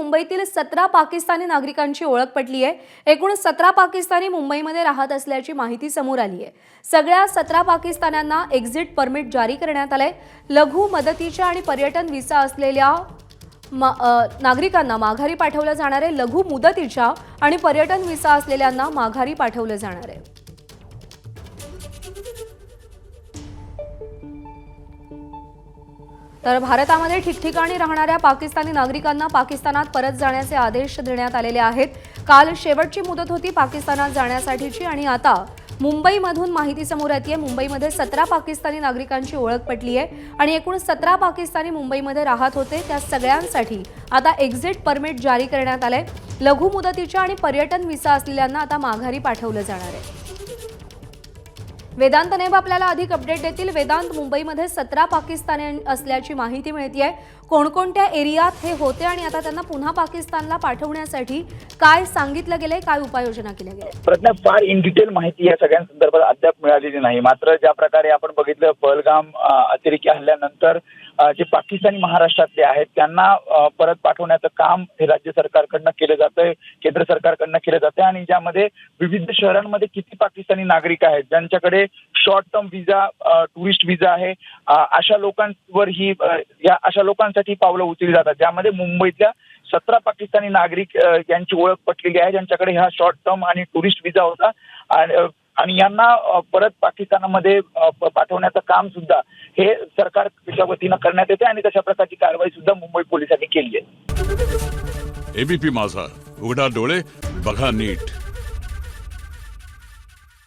मुंबईतील 17 पाकिस्तानी नागरिकांची ओळख पटली आहे। एकूण 17 पाकिस्तानी मुंबईमध्ये राहत असल्याची माहिती समोर आली आहे। सगळ्या 17 पाकिस्तान्यांना एक्झिट परमिट जारी करण्यात आले। लघु मदतीच्या आणि पर्यटन व्हिसा असलेल्या नागरिकांना माघारी पाठवलं जाणार आहे। लघु मुदतीच्या आणि पर्यटन व्हिसा असलेल्यांना माघारी पाठवलं जाणार आहे। तर भारतामध्ये ठिकठिकाणी राहणाऱ्या पाकिस्तानी नागरिकांना पाकिस्तानात परत जाण्याचे आदेश देण्यात आलेले आहेत। काल शेवटची मुदत होती पाकिस्तानात जाण्यासाठीची आणि आता मुंबईमधून माहिती समोर येते। मुंबईमध्ये 17 पाकिस्तानी नागरिकांची ओळख पटली आहे आणि एकूण 17 पाकिस्तानी मुंबईमध्ये राहत होते त्या सगळ्यांसाठी आता एक्झिट परमिट जारी करण्यात आले। लघु मुदतीच्या आणि पर्यटन व्हिसा असलेल्यांना आता माघारी पाठवलं जाणार आहे। वेदांत नेब आपल्याला अधिक अपडेट देतील। वेदांत, मुंबईमध्ये 17 पाकिस्तानी असल्याची माहिती मिळतेय। कोणकोणत्या एरियात हे होते आणि आता त्यांना पुन्हा पाकिस्तानला पाठवण्यासाठी काय सांगितलं गेलंय, काय उपाययोजना केल्या गेल्या? प्रश्न फार इन डिटेल माहिती या सगळ्या संदर्भात अद्याप मिळालेली नाही। मात्र ज्या प्रकारे आपण बघितलं पहलगाम अतिरेकी हल्ल्यानंतर जे पाकिस्तानी महाराष्ट्रातले आहेत त्यांना परत पाठवण्याचं काम हे राज्य सरकारकडनं केलं जातंय, केंद्र सरकारकडनं केलं जातंय आणि ज्यामध्ये विविध शहरांमध्ये किती पाकिस्तानी नागरिक आहेत ज्यांच्याकडे short term visa, tourist visa आहे, अशा लोकांवर ही अशा लोकांसाठी पावलं उचलली जातात। ज्यामध्ये मुंबईतल्या 17 पाकिस्तानी नागरिक यांची ओळख पटलेली आहे ज्यांच्याकडे हा शॉर्ट टर्म आणि टुरिस्ट व्हिसा होता आणि यांना परत पाकिस्तानामध्ये पाठवण्याचं काम सुद्धा हे सरकारच्या वतीनं करण्यात येते आणि तशा प्रकारची कारवाई सुद्धा मुंबई पोलिसांनी केली आहे। एबीपी माझा, उघडा डोळे बघा नीट।